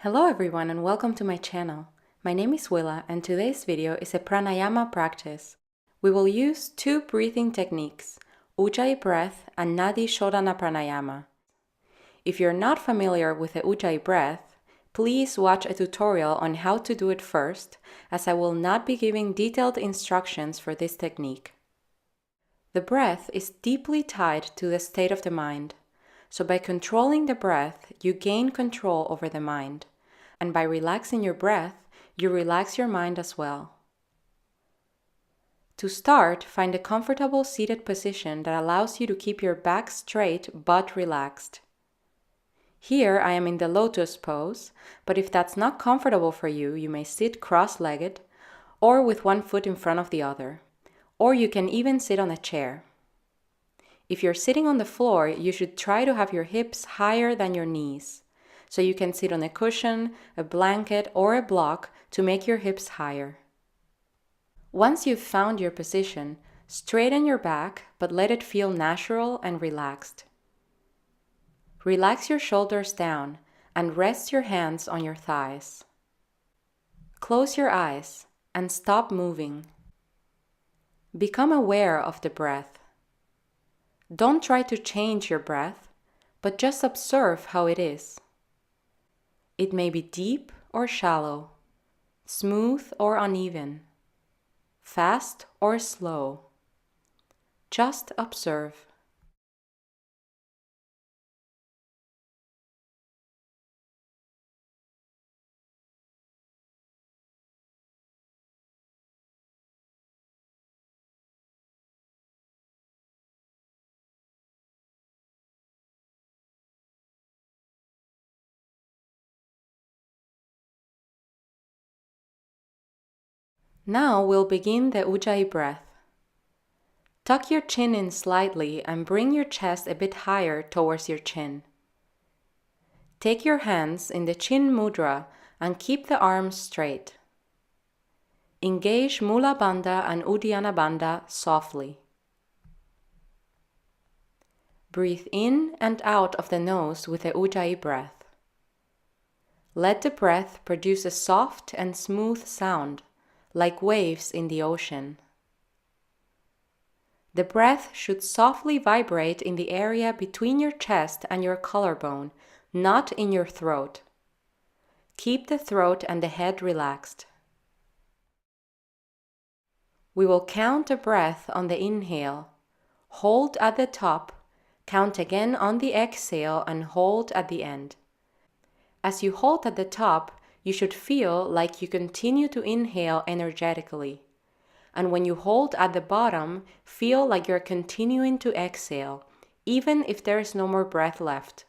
Hello everyone and welcome to my channel. My name is Willa and today's video is a pranayama practice. We will use two breathing techniques, Ujjayi breath and Nadi Shodana pranayama. If you're not familiar with the Ujjayi breath, please watch a tutorial on how to do it first, as I will not be giving detailed instructions for this technique. The breath is deeply tied to the state of the mind. So by controlling the breath, you gain control over the mind. And by relaxing your breath, you relax your mind as well. To start, find a comfortable seated position that allows you to keep your back straight but relaxed. Here I am in the lotus pose, but if that's not comfortable for you, you may sit cross-legged or with one foot in front of the other. Or you can even sit on a chair. If you're sitting on the floor, you should try to have your hips higher than your knees. So you can sit on a cushion, a blanket, or a block to make your hips higher. Once you've found your position, straighten your back, but let it feel natural and relaxed. Relax your shoulders down and rest your hands on your thighs. Close your eyes and stop moving. Become aware of the breath. Don't try to change your breath, but just observe how it is. It may be deep or shallow, smooth or uneven, fast or slow. Just observe. Now we'll begin the Ujjayi breath. Tuck your chin in slightly and bring your chest a bit higher towards your chin. Take your hands in the chin mudra and keep the arms straight. Engage Mula Bandha and Uddiyana Bandha softly. Breathe in and out of the nose with the Ujjayi breath. Let the breath produce a soft and smooth sound, like waves in the ocean. The breath should softly vibrate in the area between your chest and your collarbone, not in your throat. Keep the throat and the head relaxed. We will count the breath on the inhale. Hold at the top, count again on the exhale, and hold at the end. As you hold at the top, you should feel like you continue to inhale energetically. And when you hold at the bottom, feel like you're continuing to exhale, even if there is no more breath left.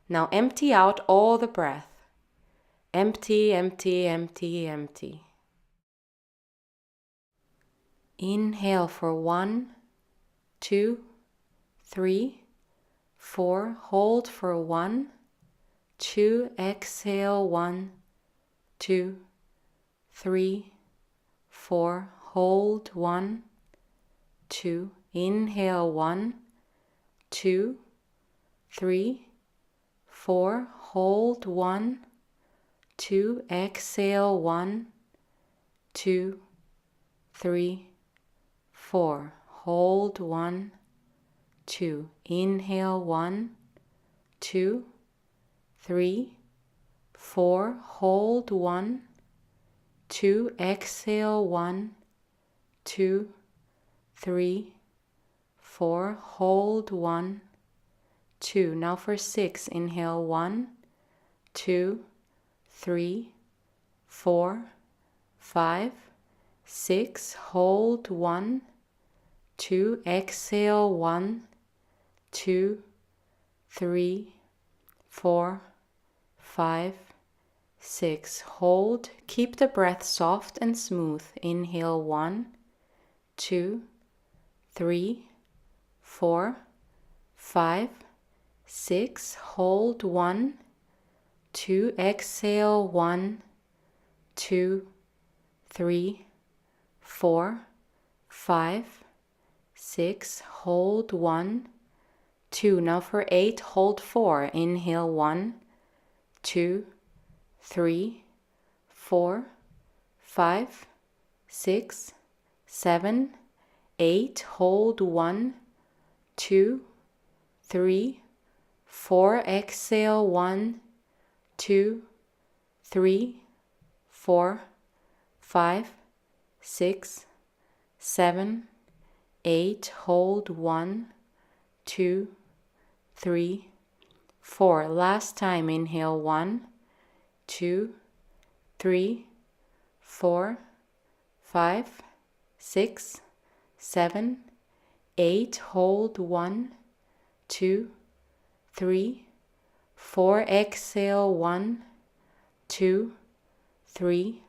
Now empty out all the breath. Empty, empty, empty, empty. Inhale for 1, 2, 3, 4. Hold for 1, 2. Exhale 1, 2, 3, 4. Hold 1, 2. Inhale 1, 2, 3, 4. Hold 1, 2. Exhale 1, 2, 3, 4. Hold 1, 2. Inhale 1, 2, 3, 4. Hold 1, 2. Exhale 1, 2, 3, 4. Hold 1, 2. Now for 6. Inhale 1, 2, 3, 4, 5, 6. Hold 1, 2. Exhale 1, 2, 3, 4, 5, 6. Hold. Keep the breath soft and smooth. Inhale 1, 2, 3, 4, 5, 6. Hold 1, 2. Exhale 1, 2, 3, 4, 5, 6. Hold 1, 2. Now for 8, hold 4. Inhale 1, 2, 3, 4, 5, 6, 7, 8. Hold 1, 2, 3, 4. Exhale 1, 2, 3, 4, 5, 6, 7, 8. Hold 1, 2, 3, 4. Last time. Inhale 1, 2, 3, 4, 5, 6, 7, 8. Hold 1, 2, 3, 4. Exhale 1, 2, 3,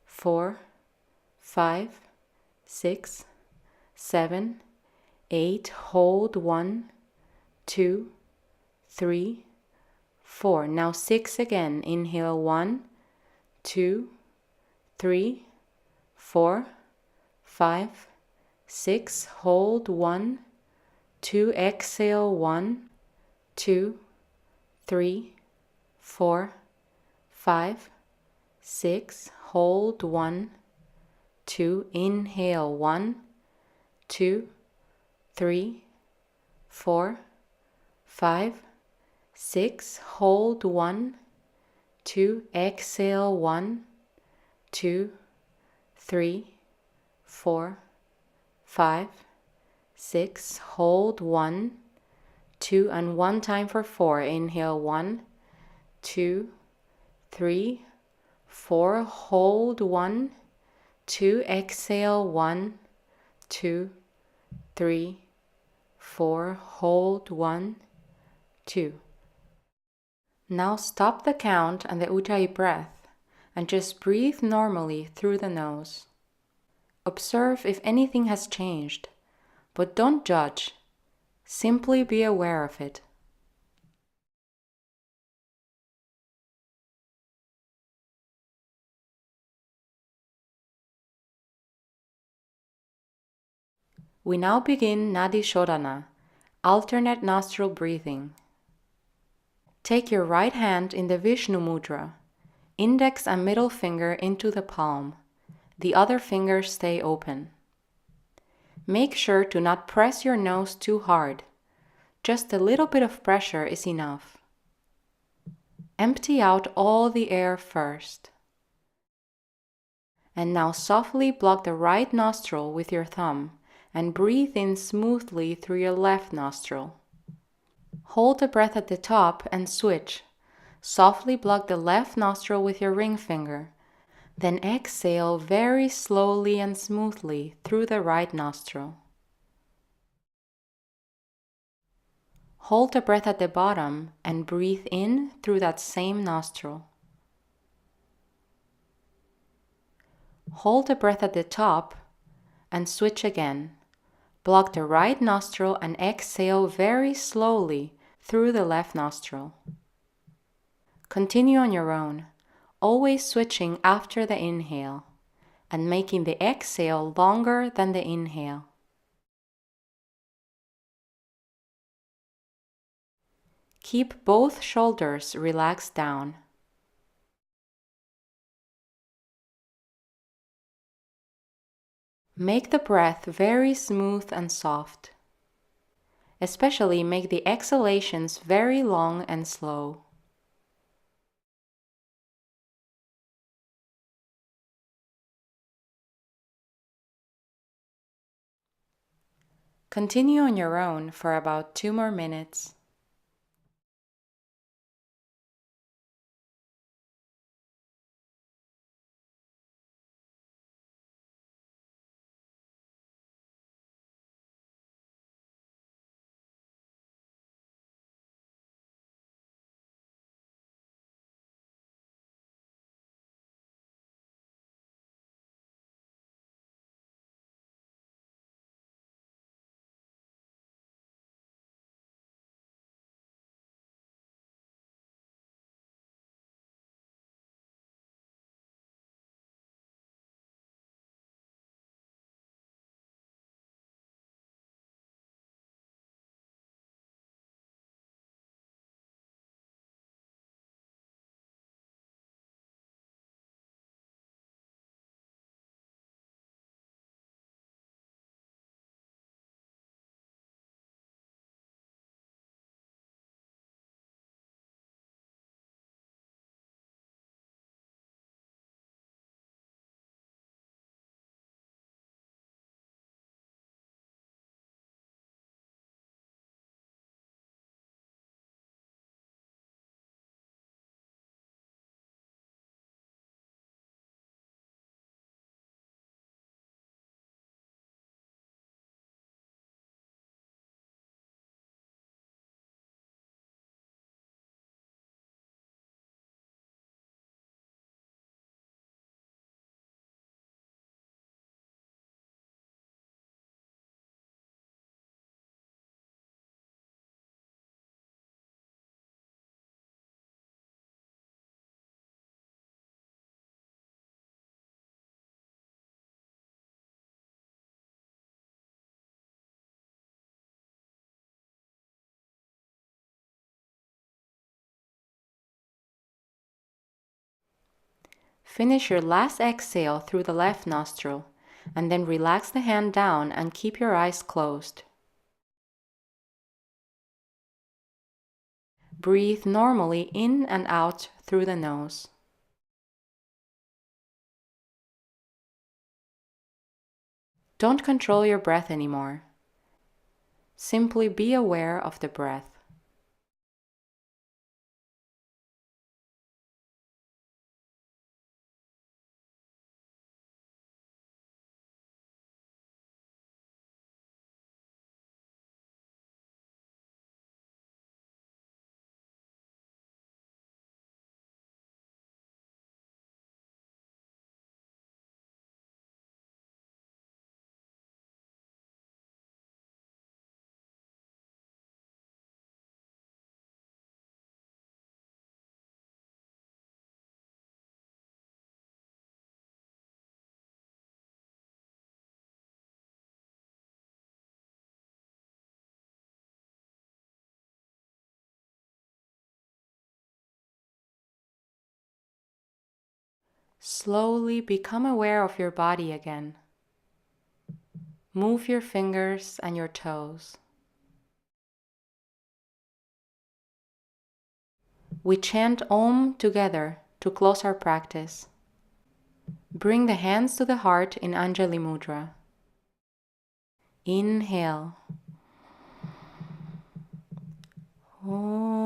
4, 5, 6, 7, 8. Hold 1, 2, 3, 4. Now 6 again. Inhale 1, 2, 3, 4, 5, 6. Hold 1, 2. Exhale 1, 2, 3, 4, 5, 6. Hold 1, 2. Inhale 1, 2, 3, 4, 5, 6. Hold 1, 2. Exhale 1, 2, 3, 4, 5, 6. Hold 1, 2, and 1 time for 4. Inhale 1, 2, 3, 4. Hold 1, 2. Exhale 1, 2, 3, 4. Hold 1, 2. Now stop the count and the Ujjayi breath and just breathe normally through the nose. Observe if anything has changed, but don't judge. Simply be aware of it. We now begin Nadi Shodana, alternate nostril breathing. Take your right hand in the Vishnu Mudra, index and middle finger into the palm. The other fingers stay open. Make sure to not press your nose too hard. Just a little bit of pressure is enough. Empty out all the air first. And now softly block the right nostril with your thumb and breathe in smoothly through your left nostril. Hold the breath at the top and switch. Softly block the left nostril with your ring finger. Then exhale very slowly and smoothly through the right nostril. Hold the breath at the bottom and breathe in through that same nostril. Hold the breath at the top and switch again. Block the right nostril and exhale very slowly through the left nostril. Continue on your own, always switching after the inhale and making the exhale longer than the inhale. Keep both shoulders relaxed down. Make the breath very smooth and soft. Especially make the exhalations very long and slow. Continue on your own for about 2 more minutes. Finish your last exhale through the left nostril, and then relax the hand down and keep your eyes closed. Breathe normally in and out through the nose. Don't control your breath anymore. Simply be aware of the breath. Slowly become aware of your body again. Move your fingers and your toes. We chant Om together to close our practice. Bring the hands to the heart in Anjali Mudra. Inhale. Om.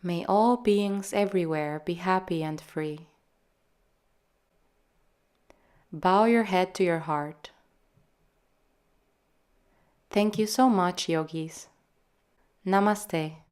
May all beings everywhere be happy and free. Bow your head to your heart. Thank you so much, yogis. Namaste.